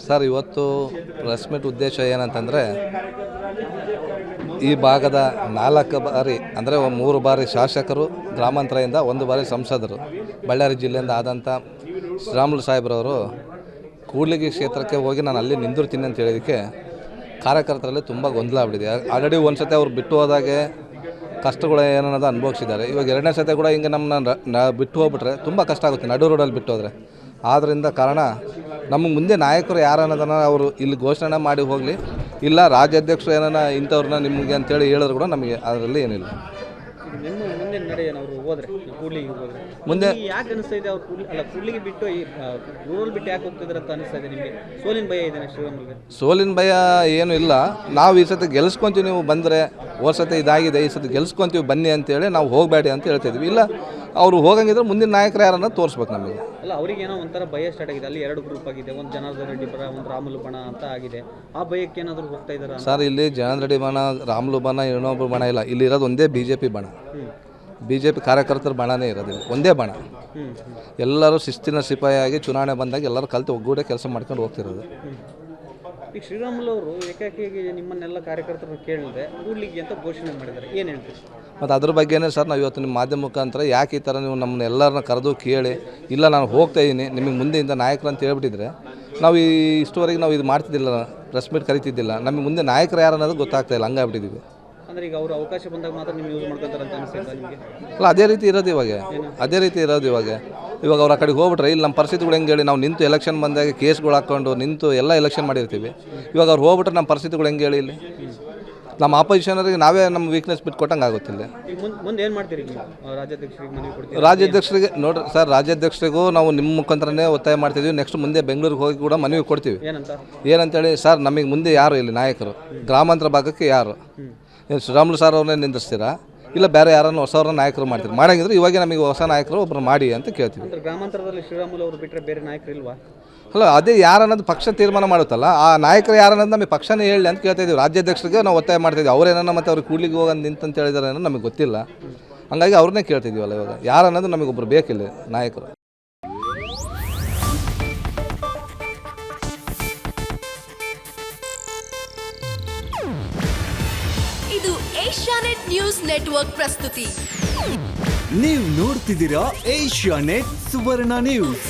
Sir, ಇವತ್ತು press meet ಉದ್ದೇಶ ಏನಂತಂದರೆ, ಈ ಭಾಗದ 4 ಬಾರಿ ಅಂದರೆ 3 ಬಾರಿ ಶಾಸಕರು ಗ್ರಾಮಾಂತರದಿಂದ, 1 ಬಾರಿ ಸಂಸದರು ಬಳ್ಳಾರಿ ಜಿಲ್ಲೆಯಿಂದ ಆದಂಥ ಶ್ರೀರಾಮುಲು ಸಾಹೇಬ್ರವರು ಕೂಡ್ಲಿಗಿ ಕ್ಷೇತ್ರಕ್ಕೆ ಹೋಗಿ ನಾನು ಅಲ್ಲಿ ನಿಂದಿರ್ತೀನಿ ಅಂತ ಹೇಳಿದ್ದಕ್ಕೆ ಕಾರ್ಯಕರ್ತರಲ್ಲಿ ತುಂಬ ಗೊಂದಲ ಆಗ್ಬಿಟ್ಟಿದೆ. ಆಲ್ರೆಡಿ ಒಂದು ಸತಿ ಅವ್ರು ಬಿಟ್ಟು ಹೋದಾಗೆ ಕಷ್ಟಗಳು ಏನನ್ನೋದು ಅನುಭವಿಸಿದ್ದಾರೆ. ಇವಾಗ 2ನೇ ಸತಿ ಕೂಡ ಹಿಂಗೆ ನಮ್ಮನ್ನ ಬಿಟ್ಟು ಹೋಗ್ಬಿಟ್ರೆ ತುಂಬ ಕಷ್ಟ ಆಗುತ್ತೆ, ನಡು ರೋಡಲ್ಲಿ ಬಿಟ್ಟು ಹೋದರೆ. ಆದ್ದರಿಂದ ಕಾರಣ ನಮಗೆ ಮುಂದೆ ನಾಯಕರು ಯಾರು ಅನ್ನೋದನ್ನು ಅವರು ಇಲ್ಲಿ ಘೋಷಣೆ ಮಾಡಿ ಹೋಗಲಿ, ಇಲ್ಲ ರಾಜ್ಯಾಧ್ಯಕ್ಷರು ಏನಾನ ಇಂಥವ್ರನ್ನ ನಿಮಗೆ ಅಂತೇಳಿ ಹೇಳಿದ್ರು ಕೂಡ ನಮಗೆ ಅದರಲ್ಲಿ ಏನಿಲ್ಲ. ಮುಂದೆ ನಡೆ ಅವರು ಹೋದ್ರೆ ಕೂಡ್ಲಿಗೆ ಹೋದ್ರೆ ಮುಂದೆ ಯಾಕೆ ಅನಿಸ್ತಾ ಇದೆ ಅವ್ರು ಕೂಡ್ಲಿಗೆ ಬಿಟ್ಟು ಈ ರೂರಲ್ ಬಿಟ್ಟು ಯಾಕೆ ಹೋಗ್ತಿದ್ದಾರೆ ಅಂತ ಅನಿಸ್ತಾ ಇದೆ ನಿಮಗೆ? ಸೋಲಿನ ಭಯ ಇದೆ ಶ್ರೀರಾಮುಲ್ಗೆ? ಸೋಲಿನ ಭಯ ಏನು ಇಲ್ಲ. ನಾವು ಈ ಸತಿ ಗೆಲ್ಸ್ಕೊಂತೀವಿ, ನೀವು ಬಂದರೆ ಹೋದ ಸತಿ ಇದಾಗಿದೆ, ಈ ಸತಿ ಗೆಲ್ಸ್ಕೊಂತೀವಿ ಬನ್ನಿ ಅಂತೇಳಿ ನಾವು ಹೋಗಬೇಡಿ ಅಂತ ಹೇಳ್ತಿದ್ವಿ. ಇಲ್ಲ, ಅವರು ಹೋಗಂಗಿದ್ರೆ ಮುಂದಿನ ನಾಯಕರು ಯಾರನ್ನ ತೋರಿಸ್ಬೇಕು ನಮಗೆ. ಅಲ್ಲ, ಅವ್ರಿಗೆ ಏನೋ ಒಂಥರ ಭಯ ಸ್ಟಾರ್ಟ್ ಆಗಿದೆ. ಅಲ್ಲಿ 2 ಗ್ರೂಪ್ ಆಗಿದೆ, ಒಂದು ಜನಾರ್ದನ್ ರೆಡ್ಡಿ ಬಣ, ಒಂದು ರಾಮುಲು ಬಣ ಅಂತ ಆಗಿದೆ. ಆ ಭಯಕ್ಕೆ ಏನಾದರೂ ಹೋಗ್ತಾ ಇದ್ದಾರೆ ಸರ್? ಇಲ್ಲಿ ಜನಾರ್ದನ್ ರೆಡ್ಡಿ ಬಣ, ರಾಮುಲು ಬಣ, ಇನ್ನೊಬ್ಬರು ಬಣ ಇಲ್ಲ. ಇಲ್ಲಿ ಇರೋದು ಒಂದೇ BJP ಬಣ. BJP ಕಾರ್ಯಕರ್ತರ ಬಣನೇ ಇರೋದಿಲ್ಲ, ಒಂದೇ ಬಣ. ಎಲ್ಲರೂ ಶಿಸ್ತಿನ ಸಿಪಾಯಿಯಾಗಿ ಚುನಾವಣೆ ಬಂದಾಗ ಎಲ್ಲರೂ ಕಲಿತು ಒಗ್ಗೂಡೆ ಕೆಲಸ ಮಾಡ್ಕೊಂಡು ಹೋಗ್ತಿರೋದು. ಈಗ ಶ್ರೀರಾಮುಲು ಅವರು ಏಕಾಏಕಿ ನಿಮ್ಮನ್ನೆಲ್ಲ ಕಾರ್ಯಕರ್ತರು ಕೇಳಿದೆ ಕೂಡ್ಲಿಗೆ ಅಂತ ಘೋಷಣೆ ಮಾಡಿದ್ದಾರೆ, ಏನು ಹೇಳ್ತೀವಿ? ಮತ್ತು ಅದ್ರ ಬಗ್ಗೆನೇ ಸರ್ ನಾವು ಇವತ್ತು ನಿಮ್ಮ ಮಾಧ್ಯಮ ಮುಖಾಂತರ ಯಾಕೆ ಈ ಥರ ನೀವು ನಮ್ಮನ್ನ ಎಲ್ಲರನ್ನ ಕರೆದು ಕೇಳಿ, ಇಲ್ಲ ನಾನು ಹೋಗ್ತಾ ಇದ್ದೀನಿ ನಿಮಗೆ ಮುಂದೆಯಿಂದ ನಾಯಕರು ಅಂತ ಹೇಳ್ಬಿಟ್ಟಿದ್ರೆ ನಾವು ಇಷ್ಟುವರೆಗೆ ನಾವು ಇದು ಮಾಡ್ತಿದ್ದಿಲ್ಲ, ಪ್ರೆಸ್ ಮೀಟ್ ಕರಿತಿದ್ದಿಲ್ಲ. ನಮಗೆ ಮುಂದೆ ನಾಯಕರು ಯಾರು ಅನ್ನೋದು ಗೊತ್ತಾಗ್ತಾ ಇಲ್ಲ, ಹಂಗಾಗ್ಬಿಟ್ಟಿದ್ದೀವಿ. ಅಂದರೆ ಈಗ ಅವರು ಅವಕಾಶ ಬಂದಾಗ ಮಾತ್ರ ನೀವು ಯೂಸ್ ಮಾಡ್ಕೊತಾರೆ ಅಂತ ಅನಿಸುತ್ತೆ ನಿಮಗೆ? ಅಲ್ಲ, ಅದೇ ರೀತಿ ಇರೋದು ಇವಾಗ, ಅದೇ ರೀತಿ ಇರೋದು ಇವಾಗ. ಅವ್ರು ಆ ಕಡೆಗೆ ಹೋಗ್ಬಿಟ್ರೆ ಇಲ್ಲಿ ನಮ್ಮ ಪರಿಸ್ಥಿತಿಗಳು ಹೆಂಗೆ ಹೇಳಿ? ನಾವು ನಿಂತು ಎಲೆಕ್ಷನ್ ಬಂದಾಗ ಕೇಸ್ಗಳು ಹಾಕ್ಕೊಂಡು ನಿಂತು ಎಲ್ಲ ಎಲೆಕ್ಷನ್ ಮಾಡಿರ್ತೀವಿ. ಇವಾಗ ಅವ್ರು ಹೋಗ್ಬಿಟ್ರೆ ನಮ್ಮ ಪರಿಸ್ಥಿತಿಗಳು ಹೆಂಗೆ ಹೇಳಿ? ಇಲ್ಲಿ ನಮ್ಮ ಆಪೋಸಿಷನರಿಗೆ ನಾವೇ ನಮ್ಮ ವೀಕ್ನೆಸ್ ಬಿಟ್ಟು ಕೊಟ್ಟಂಗೆ ಆಗುತ್ತಿಲ್ಲ. ಈಗ ಮುಂದೆ ಏನು ಮಾಡ್ತೀರಿ ನೀವು? ರಾಜ್ಯಾಧ್ಯಕ್ಷರಿಗೆ ಮನವಿ ಕೊಡ್ತೀವಿ? ರಾಜ್ಯಾಧ್ಯಕ್ಷರಿಗೆ ನೋಡ್ರಿ ಸರ್, ರಾಜ್ಯಾಧ್ಯಕ್ಷರಿಗೂ ನಾವು ನಿಮ್ಮ ಮುಖಾಂತರನೇ ಒತ್ತಾಯ ಮಾಡ್ತಿದ್ವಿ. ನೆಕ್ಸ್ಟ್ ಮುಂದೆ ಬೆಂಗಳೂರಿಗೆ ಹೋಗಿ ಕೂಡ ಮನವಿ ಕೊಡ್ತೀವಿ. ಏನಂತೇಳಿ ಸರ್, ನಮಗೆ ಮುಂದೆ ಯಾರು ಇಲ್ಲಿ ನಾಯಕರು? ಗ್ರಾಮಾಂತರ ಭಾಗಕ್ಕೆ ಯಾರು? ಏನು ಶ್ರೀರಾಮುಲು ಸರ್ ಅವ್ರನ್ನೇ ನಿಂದಿಸ್ತೀರಾ, ಇಲ್ಲ ಬೇರೆ ಯಾರನ್ನು ಹೊಸವ್ರನ್ನ ನಾಯಕರು ಮಾಡ್ತೀರಿ? ಮಾಡಂಗಿದ್ರೆ ಇವಾಗ ನಮಗೆ ಹೊಸ ನಾಯಕರು ಒಬ್ಬರು ಮಾಡಿ ಅಂತ ಕೇಳ್ತೀವಿ. ಗ್ರಾಮಾಂತರದಲ್ಲಿ ಶ್ರೀರಾಮುಲು ಅವರು ಬಿಟ್ಟರೆ ಬೇರೆ ನಾಯಕರು ಇಲ್ವಾ? ಅಲ್ಲ, ಅದೇ ಯಾರನ್ನೋದು ಪಕ್ಷ ತೀರ್ಮಾನ ಮಾಡುತ್ತಲ್ಲ, ಆ ನಾಯಕರು ಯಾರನ್ನೋದು ನಮಗೆ ಪಕ್ಷನೇ ಹೇಳಿ ಅಂತ ಕೇಳ್ತಾ ಇದ್ದೀವಿ. ರಾಜ್ಯಾಧ್ಯಕ್ಷರಿಗೆ ನಾವು ಒತ್ತಾಯ ಮಾಡ್ತಿದ್ವಿ. ಅವ್ರೇನೋ ಮತ್ತೆ ಅವ್ರಿಗೆ ಕೂಡ್ಲಿಗೆ ಹೋಗೋದು ನಿಂತಂತ ಹೇಳಿದಾರೆ ಏನೋ ನಮಗೆ ಗೊತ್ತಿಲ್ಲ. ಹಂಗಾಗಿ ಅವ್ರನ್ನೇ ಕೇಳ್ತಿದ್ದೀವಲ್ಲ ಇವಾಗ. ಯಾರನ್ನೋದು ನಮಗೊಬ್ಬರು ಬೇಕಿಲ್ಲ ನಾಯಕರು. ಇದು ಏಷ್ಯಾನೆಟ್ ನ್ಯೂಸ್ ನೆಟ್ವರ್ಕ್ ಪ್ರಸ್ತುತಿ. ನೀವು ನೋಡ್ತಿದ್ದೀರಾ ಏಷ್ಯಾನೆಟ್ ಸುವರ್ಣ ನ್ಯೂಸ್.